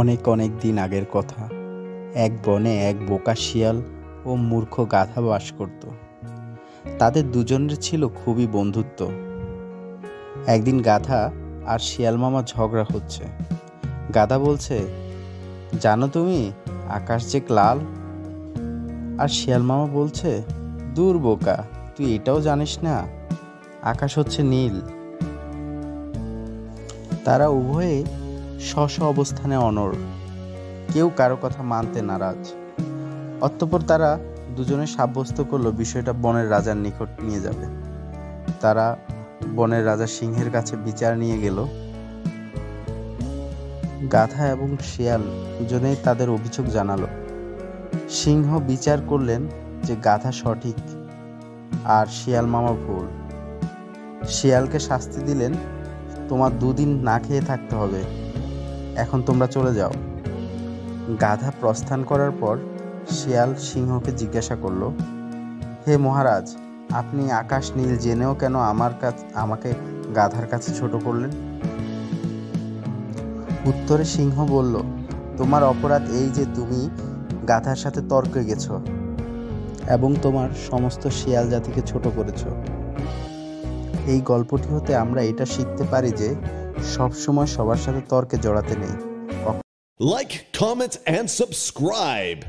অনেক অনেক দিন আগের কথা। এক বনে এক বোকা শিয়াল ও মূর্খ গাধা বাস করত। তাদের দুজনের ছিল খুবই বন্ধুত্ব। একদিন গাধা আর শিয়াল মামা ঝগড়া হচ্ছে। গাধা বলছে, জানো তুমি আকাশ যে লাল? আর শিয়াল মামা বলছে, দূর বোকা, তুই এটাও জানিস না, আকাশ হচ্ছে নীল। তারা উভয়ে স্ব অবস্থানে অনড়, কেউ কারো কথা মানতে নারাজ। অতঃপর তারা দুজনে সাব্যস্ত করলো বিষয়টা বনের রাজার নিকট নিয়ে যাবে। তারা বনের রাজা সিংহের কাছে বিচার নিয়ে গেল। গাধা এবং শিয়াল দুজনেই তাদের অভিযোগ জানালো। সিংহ বিচার করলেন যে গাধা সঠিক আর শিয়াল মামা ভুল। শিয়ালকে শাস্তি দিলেন, তোমার 2 দিন না খেয়ে থাকতে হবে, এখন তোমরা চলে যাও। গাধা প্রস্থান করার পর শিয়াল সিংহকে জিজ্ঞাসা করল, হে মহারাজ, আপনি আকাশ নীল জেনেও কেন আমাকে গাধার কাছে ছোট করলেন? উত্তরে সিংহ বলল, তোমার অপরাধ এই যে তুমি গাধার সাথে তর্কে গেছো এবং তোমার সমস্ত শিয়াল জাতিকে ছোট করেছো। এই গল্পটি হতে আমরা এটা শিখতে পারি যে সবসময় সবার সাথে তর্কে জড়াতে নেই। Like, comment, and subscribe.